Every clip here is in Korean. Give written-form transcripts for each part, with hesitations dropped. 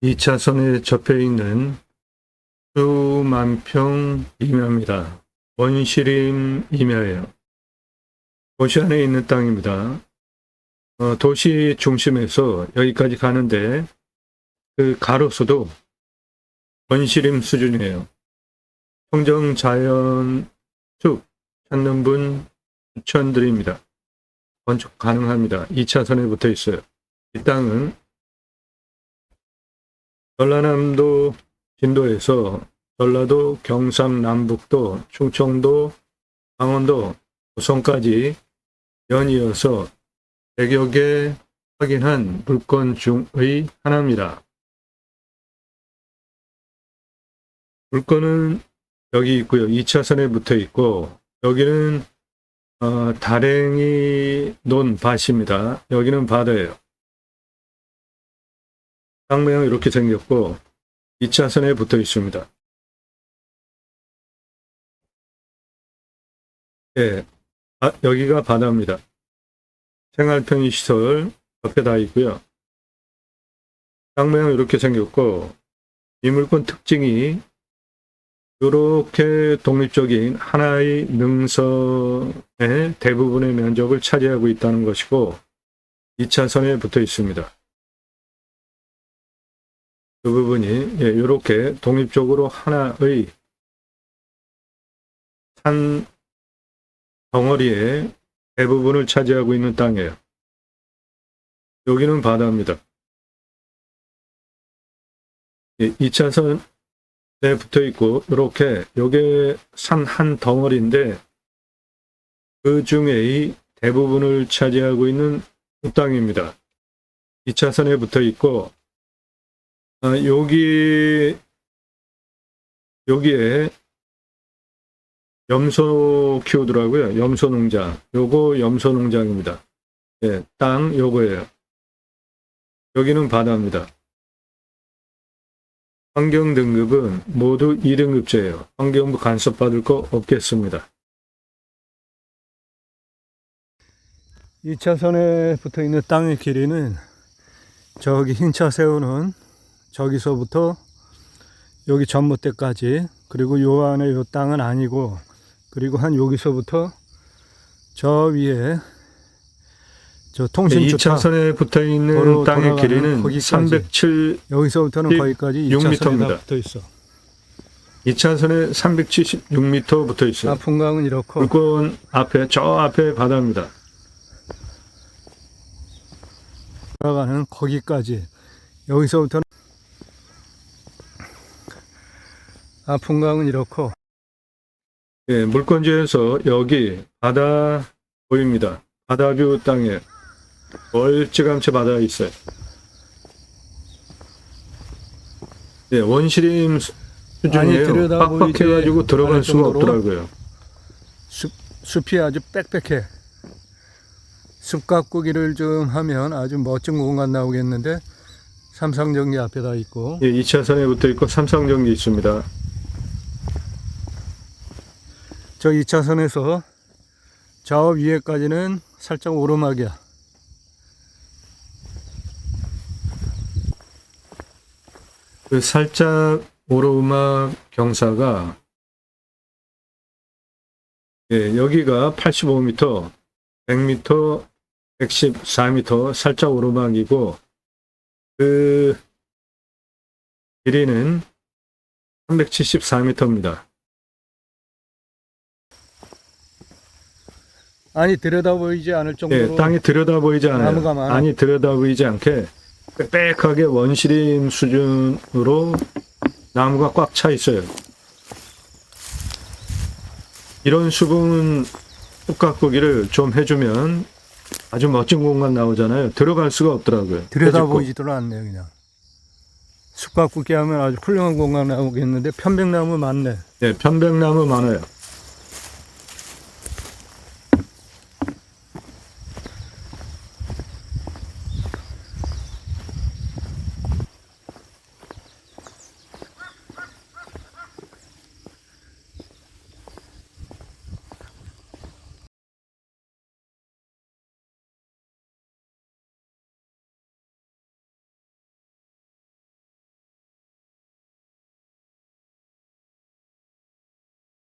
2차선에 접해 있는 수만 평 임야입니다. 원시림 임야예요. 도시 안에 있는 땅입니다. 도시 중심에서 여기까지 가는데 그 가로수도 원시림 수준이에요. 청정 자연 숲 찾는 분 추천드립니다. 건축 가능합니다. 2차선에 붙어 있어요. 이 땅은 전라남도 진도에서 전라도, 경상남북도, 충청도, 강원도, 고성까지 연이어서 100여 개 확인한 물건 중의 하나입니다. 물건은 여기 있고요. 2차선에 붙어 있고, 여기는 다랭이 논 밭입니다. 여기는 바다예요. 땅 모양 이렇게 생겼고 2차선에 붙어 있습니다. 예, 여기가 바다입니다. 생활 편의시설 옆에 다 있고요. 땅 모양 이렇게 생겼고 이 물건 특징이 이렇게 독립적인 하나의 능선의 대부분의 면적을 차지하고 있다는 것이고 2차선에 붙어 있습니다. 그 부분이 이렇게 독립적으로 하나의 산 덩어리의 대부분을 차지하고 있는 땅이에요. 여기는 바다입니다. 2차선에 붙어 있고 이렇게 요게 산 한 덩어리인데 그 중에 대부분을 차지하고 있는 땅입니다. 2차선에 붙어 있고 여기에 염소 키우더라고요. 염소 농장. 요거 염소 농장입니다. 예, 땅 요거예요. 여기는 바다입니다. 환경 등급은 모두 2등급제예요. 환경부 간섭 받을 거 없겠습니다. 2차선에 붙어 있는 땅의 길이는 저기 흰 차 세우는 저기서부터 여기 전봇대까지, 그리고 요 안에 요 땅은 아니고, 그리고 한 여기서부터 저 위에 저 통신주차 2차선에 붙어 있는 땅의 길이는 307 여기서부터는 거기까지 6m입니다. 붙어 있어. 2차선에 376m 붙어 있어요. 아픈강은 이렇고 물건 앞에 저 앞에 바다입니다. 돌아가는 거기까지. 여기서부터는 아픈강은 이렇고. 예, 물건지에서 여기 바다 보입니다. 바다뷰 땅에 멀찌감치 바다가 있어요. 예, 원시림 수준이에요. 빡빡해가지고 들어갈 수가 없더라고요. 숲이 아주 빽빽해. 숲 가꾸기를 좀 하면 아주 멋진 공간 나오겠는데, 삼성전기 앞에 다 있고. 예, 2차선에 붙어 있고 삼성전기 있습니다. 저 2차선에서 저 위에까지는 살짝 오르막이야. 그 살짝 오르막 경사가 여기가 85m, 100m, 114m 살짝 오르막이고 그 길이는 374m입니다. 아니 들여다 보이지 않을 정도로 땅이 들여다 보이지 않아요. 나무가 많아. 아니 들여다 보이지 않게 빽빽하게 원시림 수준으로 나무가 꽉 차 있어요. 이런 숲은 숲 가꾸기를 좀 해주면 아주 멋진 공간 나오잖아요. 들어갈 수가 없더라고요. 들여다 보이지도 않네요. 그냥 숲 가꾸기 하면 아주 훌륭한 공간 나오겠는데 편백나무 많네. 네, 편백나무 많아요.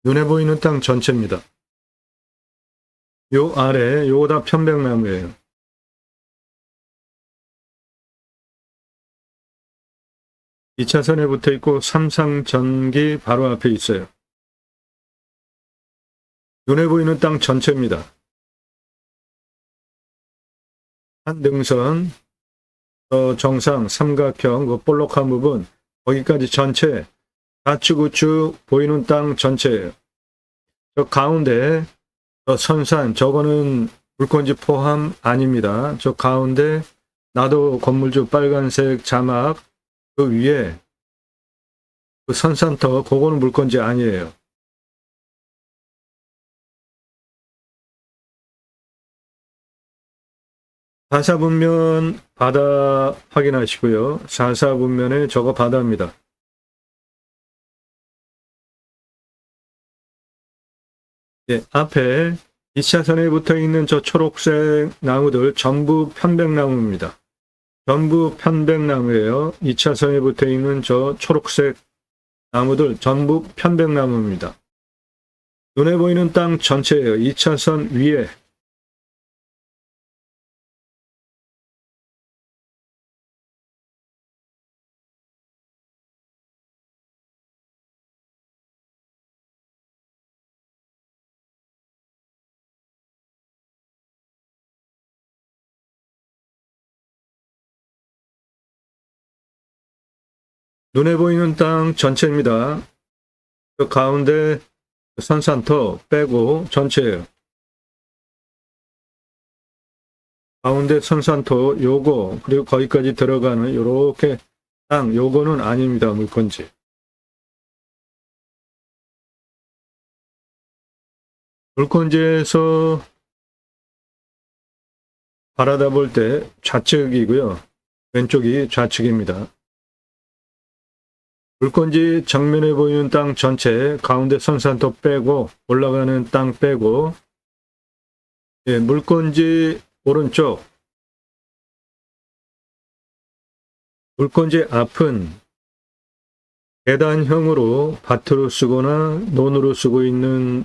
눈에 보이는 땅 전체입니다. 요 아래 요거 다 편백나무예요. 이 차선에 붙어 있고 삼상전기 바로 앞에 있어요. 눈에 보이는 땅 전체입니다. 한등선, 정상, 삼각형, 그 볼록한 부분, 거기까지 전체, 좌측 우측 보이는 땅 전체예요. 저 가운데, 저 선산, 저거는 물건지 포함 아닙니다. 저 가운데, 나도 건물주 빨간색 자막, 그 위에, 그 선산터, 그거는 물건지 아니에요. 사사분면 바다 확인하시고요. 사사분면에 저거 바다입니다. 예, 앞에 2차선에 붙어 있는 저 초록색 나무들 전부 편백나무입니다. 전부 편백나무예요. 2차선에 붙어 있는 저 초록색 나무들 전부 편백나무입니다. 눈에 보이는 땅 전체예요. 2차선 위에. 눈에 보이는 땅 전체입니다. 그 가운데 선산터 빼고 전체예요. 가운데 선산토 요거 그리고 거기까지 들어가는 요렇게 땅 요거는 아닙니다. 물건지. 물건지에서 바라다 볼 때 좌측이고요. 왼쪽이 좌측입니다. 물건지 정면에 보이는 땅 전체 가운데 선산토 빼고 올라가는 땅 빼고 예, 물건지 오른쪽 물건지 앞은 계단형으로 밭으로 쓰거나 논으로 쓰고 있는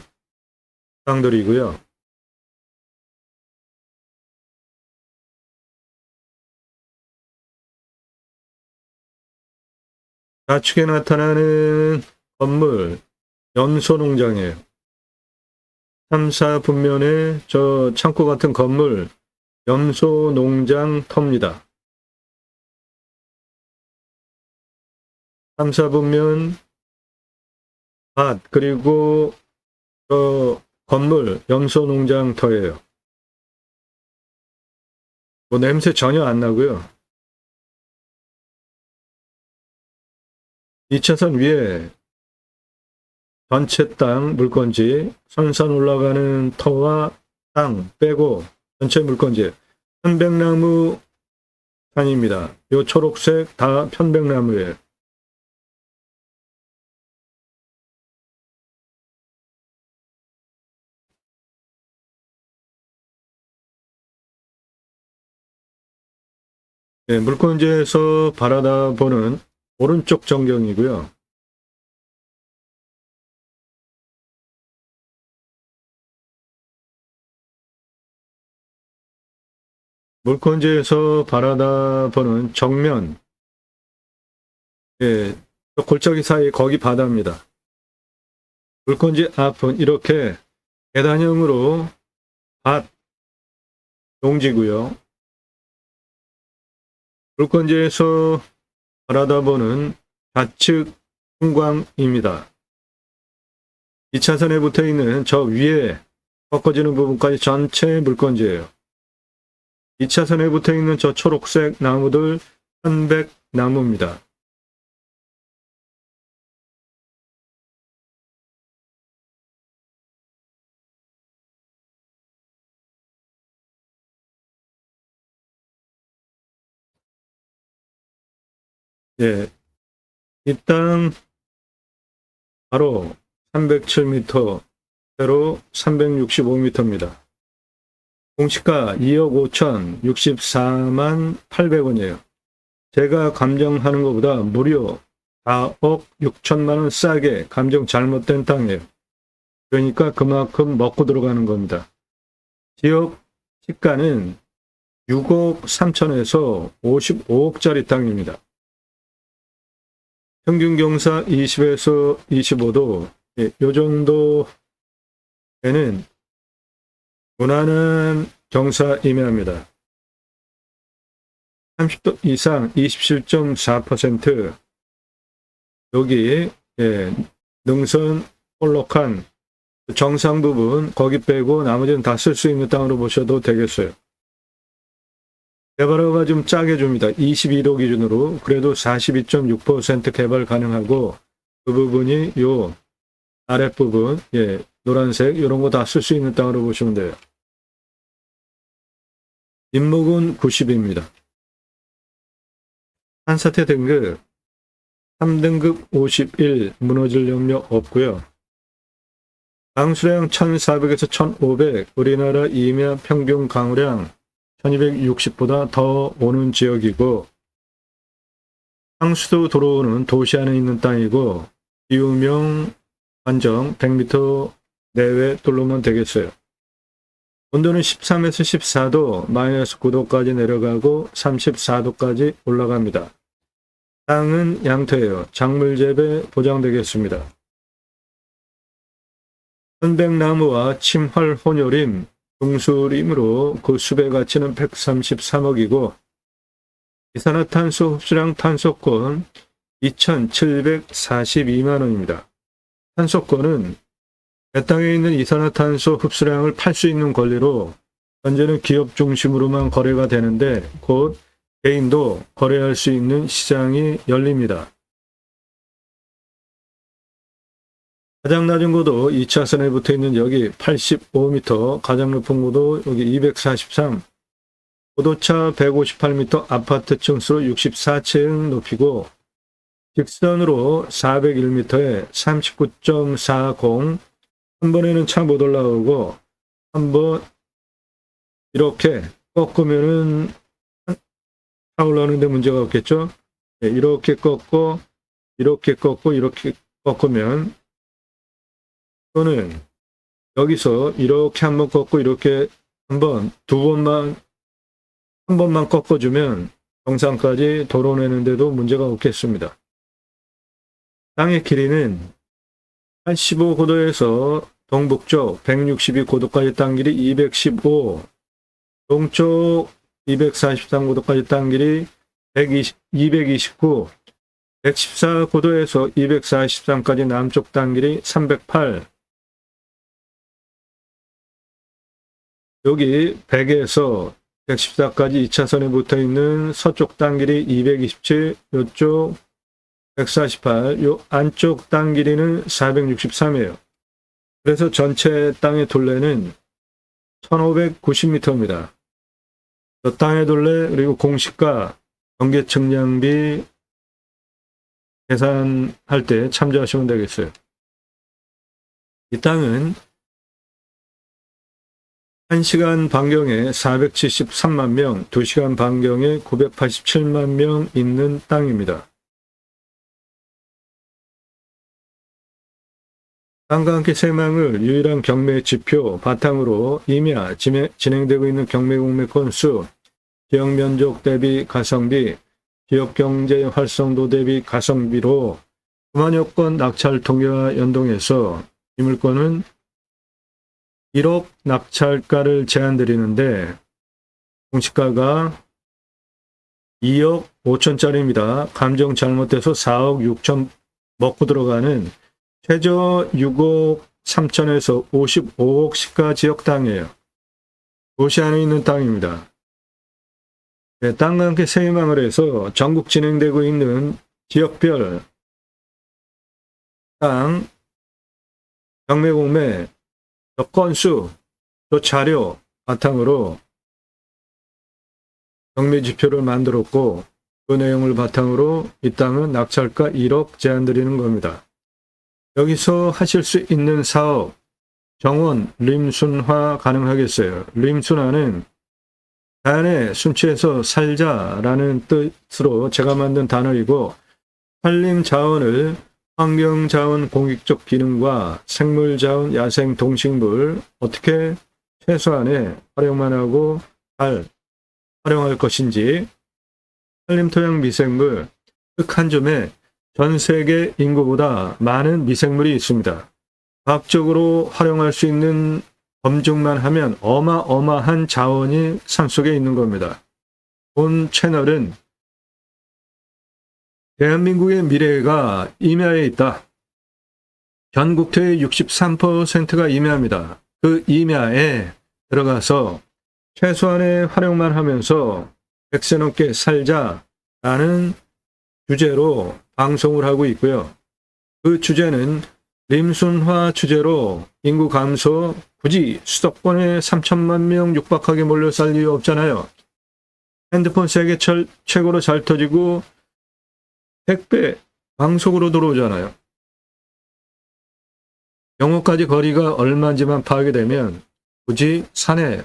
땅들이고요. 좌측에 나타나는 건물 염소농장이에요. 3, 4분면에 저 창고 같은 건물 염소농장 터입니다. 3, 4분면 밭 그리고 저 건물 염소농장 터예요. 뭐 냄새 전혀 안 나고요. 2차선 위에 전체 땅 물건지 선산 올라가는 터와 땅 빼고 전체 물건지 편백나무 산입니다. 요 초록색 다 편백나무예요. 네, 물건지에서 바라다 보는 오른쪽 전경이고요. 물건지에서 바라다 보는 정면, 예, 골짜기 사이 거기 바다입니다. 물건지 앞은 이렇게 계단형으로 밭, 농지고요. 물건지에서 바라다 보는 좌측 풍광입니다. 2차선에 붙어 있는 저 위에 꺾어지는 부분까지 전체 물건지예요. 2차선에 붙어 있는 저 초록색 나무들 편백나무입니다. 예, 이 땅 바로 307m, 세로 365m입니다. 공시가 2억 5천 64만 800원이에요. 제가 감정하는 것보다 무려 4억 6천만 원 싸게 감정 잘못된 땅이에요. 그러니까 그만큼 먹고 들어가는 겁니다. 지역 시가는 6억 3천에서 55억짜리 땅입니다. 평균 경사 20에서 25도, 요 정도에는 무난한 경사임야입니다. 30도 이상 27.4%, 여기 능선 볼록한 정상 부분 거기 빼고 나머지는 다 쓸 수 있는 땅으로 보셔도 되겠어요. 개발허가 좀 짜게 줍니다. 21호 기준으로. 그래도 42.6% 개발 가능하고, 그 부분이 요 아랫부분, 노란색 이런 거 다 쓸 수 있는 땅으로 보시면 돼요. 인목은 90입니다. 한사태 등급 3등급 51, 무너질 염려 없고요. 강수량 1400에서 1500, 우리나라 임야 평균 강우량 1260보다 더 오는 지역이고, 상수도 들어오는 도시 안에 있는 땅이고, 기후명 안정 100m 내외 뚫으면 되겠어요. 온도는 13에서 14도, 마이너스 9도까지 내려가고 34도까지 올라갑니다. 땅은 양토예요. 작물 재배 보장되겠습니다. 현백나무와 침활 혼요림, 중수림으로 그 숲의 가치는 133억이고, 이산화탄소 흡수량 탄소권 2,742만 원입니다. 탄소권은 배 땅에 있는 이산화탄소 흡수량을 팔 수 있는 권리로 현재는 기업 중심으로만 거래가 되는데, 곧 개인도 거래할 수 있는 시장이 열립니다. 가장 낮은 고도 2차선에 붙어 있는 여기 85m, 가장 높은 고도 여기 243, 고도차 158m, 아파트층 수 64층 높이고, 직선으로 401m에 39.40, 한 번에는 차 못 올라오고, 한번 이렇게 꺾으면은 차 올라오는데 문제가 없겠죠? 이렇게 꺾고, 이렇게 꺾고, 이렇게 꺾으면, 또는 여기서 이렇게 한번 꺾고 이렇게 한번 한 번만 꺾어주면 정상까지 도로내는데도 문제가 없겠습니다. 땅의 길이는 85고도에서 동북쪽 162고도까지 땅 길이 215, 동쪽 243고도까지 땅 길이 229, 114고도에서 243까지 남쪽 땅 길이 308, 여기 100에서 114까지 2차선에 붙어 있는 서쪽 땅 길이 227, 이쪽 148, 요 안쪽 땅 길이는 463이에요. 그래서 전체 땅의 둘레는 1590m입니다. 저 땅의 둘레, 그리고 공시가, 경계 측량비 계산할 때 참조하시면 되겠어요. 이 땅은 1시간 반경에 473만 명, 2시간 반경에 987만 명 있는 땅입니다. 땅과 함께 새망을 유일한 경매 지표 바탕으로 임야 진행되고 있는 경매 공매 건수, 지역 면적 대비 가성비, 지역 경제 활성도 대비 가성비로 9만여 건 낙찰 통계와 연동해서 이 물건은 1억 낙찰가를 제안드리는데, 공시가가 2억 5천짜리입니다. 감정 잘못돼서 4억 6천 먹고 들어가는 최저 6억 3천에서 55억 시가 지역 땅이에요. 도시 안에 있는 땅입니다. 땅과 함께 세입망을 해서 전국 진행되고 있는 지역별 땅 경매 공매 건수, 또 자료 바탕으로 경매 지표를 만들었고, 그 내용을 바탕으로 이 땅은 낙찰가 1억 제안드리는 겁니다. 여기서 하실 수 있는 사업, 정원, 림순화 가능하겠어요. 림순화는 자연에 순치해서 살자라는 뜻으로 제가 만든 단어이고, 산림 자원을 환경자원 공익적 기능과 생물자원 야생 동식물 어떻게 최소한의 활용만 하고 잘 활용할 것인지, 산림토양 미생물, 흙 한 줌에 전 세계 인구보다 많은 미생물이 있습니다. 과학적으로 활용할 수 있는 검증만 하면 어마어마한 자원이 산속에 있는 겁니다. 본 채널은 대한민국의 미래가 임야에 있다. 전국토의 63%가 임야입니다. 그 임야에 들어가서 최소한의 활용만 하면서 100세 넘게 살자라는 주제로 방송을 하고 있고요. 그 주제는 림순화 주제로 인구 감소, 굳이 수도권에 3천만 명 육박하게 몰려 살 이유 없잖아요. 핸드폰 세계 최고로 잘 터지고 100배 광속으로 들어오잖아요. 영호까지 거리가 얼마인지만 파악이 되면 굳이 산에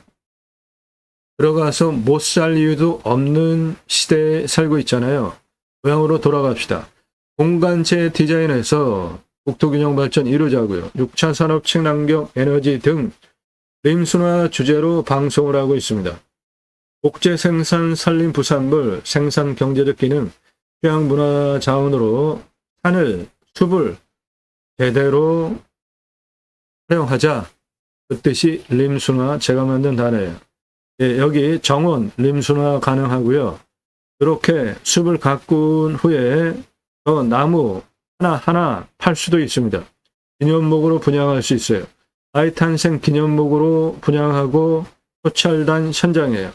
들어가서 못 살 이유도 없는 시대에 살고 있잖아요. 고향으로 돌아갑시다. 공간체 디자인에서 국토균형 발전 이루자고요. 6차 산업 친환경 에너지 등 림순화 주제로 방송을 하고 있습니다. 국제 생산 산림 부산물 생산 경제적 기능 휴양 문화 자원으로 산을 숲을 제대로 활용하자. 그 뜻이 림순화 제가 만든 단어예요. 예, 여기 정원 림순화 가능하고요. 이렇게 숲을 가꾼 후에 저 나무 하나하나 팔 수도 있습니다. 기념목으로 분양할 수 있어요. 아이 탄생 기념목으로 분양하고 토찰단 현장이에요.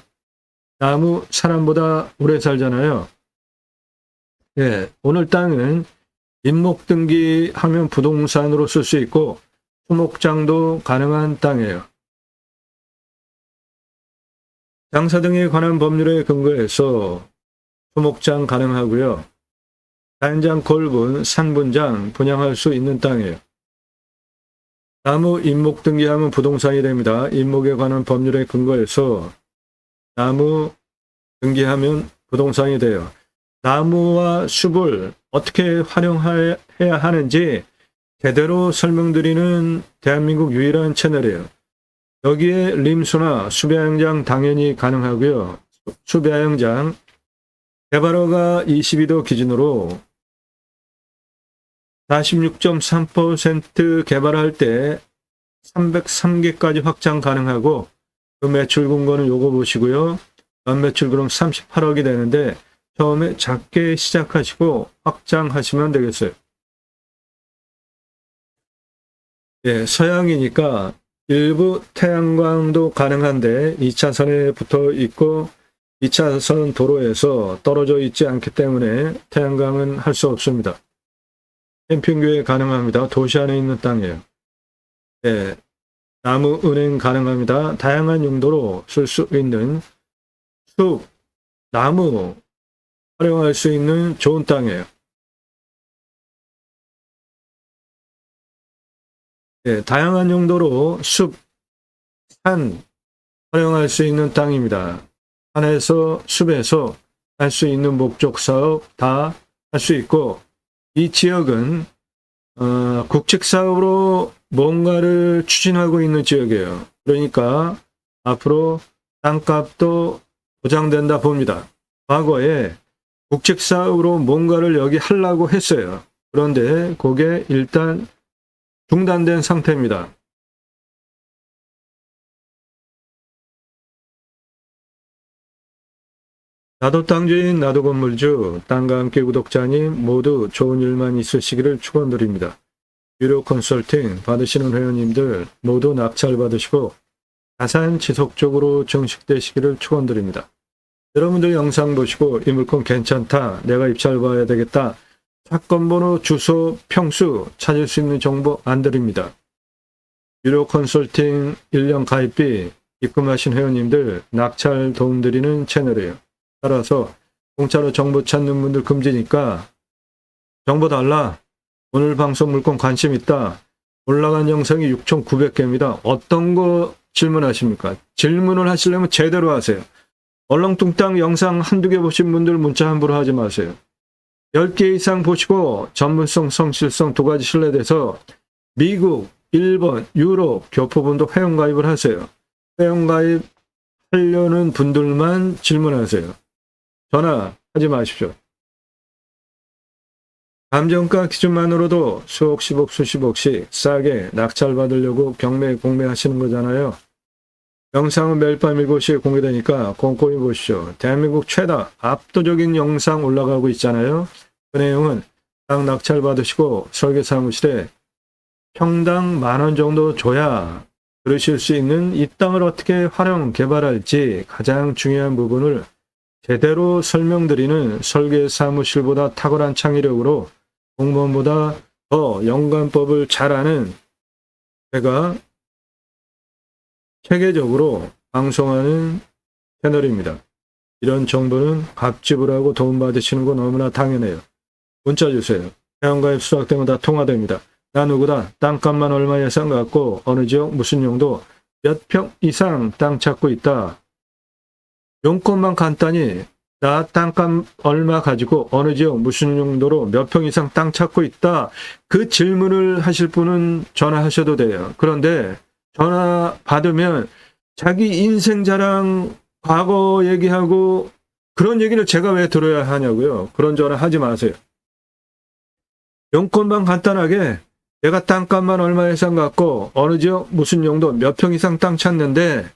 나무 사람보다 오래 살잖아요. 예, 오늘 땅은 임목 등기하면 부동산으로 쓸 수 있고 수목장도 가능한 땅이에요. 장사 등에 관한 법률에 근거해서 수목장 가능하고요. 자연장, 골분, 산분장 분양할 수 있는 땅이에요. 나무 임목 등기하면 부동산이 됩니다. 임목에 관한 법률에 근거해서 나무 등기하면 부동산이 돼요. 나무와 숲을 어떻게 활용해야 하는지 제대로 설명드리는 대한민국 유일한 채널이에요. 여기에 림수나 숲야영장 당연히 가능하고요. 숲야영장 개발허가 22도 기준으로 46.3% 개발할 때 303개까지 확장 가능하고 그 매출 근거는 요거 보시고요. 연매출 그럼 38억이 되는데 처음에 작게 시작하시고 확장하시면 되겠어요. 예, 서양이니까 일부 태양광도 가능한데 2차선에 붙어 있고 2차선 도로에서 떨어져 있지 않기 때문에 태양광은 할 수 없습니다. 캠핑교에 가능합니다. 도시 안에 있는 땅이에요. 예, 나무 은행 가능합니다. 다양한 용도로 쓸 수 있는 숲, 나무 활용할 수 있는 좋은 땅이에요. 예, 다양한 용도로 숲, 산 활용할 수 있는 땅입니다. 산에서 숲에서 할 수 있는 목적 사업 다 할 수 있고 이 지역은 국책 사업으로 뭔가를 추진하고 있는 지역이에요. 그러니까 앞으로 땅값도 보장된다 봅니다. 과거에 국책 사업으로 뭔가를 여기 하려고 했어요. 그런데 그게 일단 중단된 상태입니다. 나도 땅주인, 나도 건물주, 땅과 함께 구독자님 모두 좋은 일만 있으시기를 축원드립니다. 유료 컨설팅 받으시는 회원님들 모두 낙찰 받으시고 자산 지속적으로 증식되시기를 축원드립니다. 여러분들 영상 보시고 이 물건 괜찮다, 내가 입찰 봐야 되겠다, 사건 번호, 주소, 평수 찾을 수 있는 정보 안 드립니다. 유료 컨설팅 1년 가입비 입금하신 회원님들 낙찰 도움드리는 채널이에요. 따라서 공짜로 정보 찾는 분들 금지니까 정보 달라. 오늘 방송 물건 관심 있다. 올라간 영상이 6,900개입니다. 어떤 거 질문하십니까? 질문을 하시려면 제대로 하세요. 얼렁뚱땅 영상 한두 개 보신 분들 문자 함부로 하지 마세요. 10개 이상 보시고 전문성, 성실성 두 가지 신뢰돼서 미국, 일본, 유럽 교포분도 회원가입을 하세요. 회원가입 하려는 분들만 질문하세요. 전화하지 마십시오. 감정가 기준만으로도 수억십억, 수십억씩 싸게 낙찰받으려고 경매, 공매하시는 거잖아요. 영상은 매일 밤 7시에 공개되니까 꼼꼼히 보십시오. 대한민국 최다 압도적인 영상 올라가고 있잖아요. 그 내용은 땅 낙찰받으시고 설계사무실에 평당 10,000원 정도 줘야 그러실 수 있는 이 땅을 어떻게 활용, 개발할지 가장 중요한 부분을 제대로 설명드리는 설계사무실보다 탁월한 창의력으로 공무원보다 더 영관법을 잘 아는 제가 체계적으로 방송하는 채널입니다. 이런 정보는 값지불하고 도움받으시는 거 너무나 당연해요. 문자 주세요. 회원가입 수락되면 다 통화됩니다. 나 누구다. 땅값만 얼마 예상 갖고 어느 지역 무슨 용도 몇 평 이상 땅 찾고 있다. 용건만 간단히 나 땅값 얼마 가지고 어느 지역 무슨 용도로 몇 평 이상 땅 찾고 있다. 그 질문을 하실 분은 전화하셔도 돼요. 그런데 전화 받으면 자기 인생 자랑, 과거 얘기하고 그런 얘기를 제가 왜 들어야 하냐고요. 그런 전화 하지 마세요. 용건만 간단하게 내가 땅값만 얼마 예상 갖고 어느 지역 무슨 용도 몇 평 이상 땅 찾는데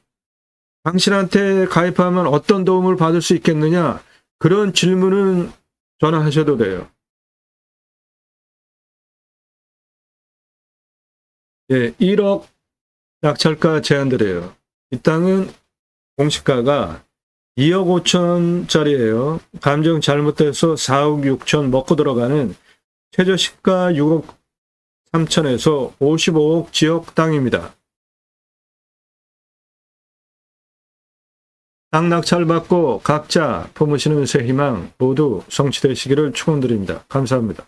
당신한테 가입하면 어떤 도움을 받을 수 있겠느냐? 그런 질문은 전화하셔도 돼요. 예, 1억 낙찰가 제한드려요. 이 땅은 공시가가 2억 5천짜리예요. 감정 잘못돼서 4억 6천 먹고 들어가는 최저시가 6억 3천에서 55억 지역 땅입니다. 땅 낙찰받고 각자 품으시는 새 희망 모두 성취되시기를 축원드립니다. 감사합니다.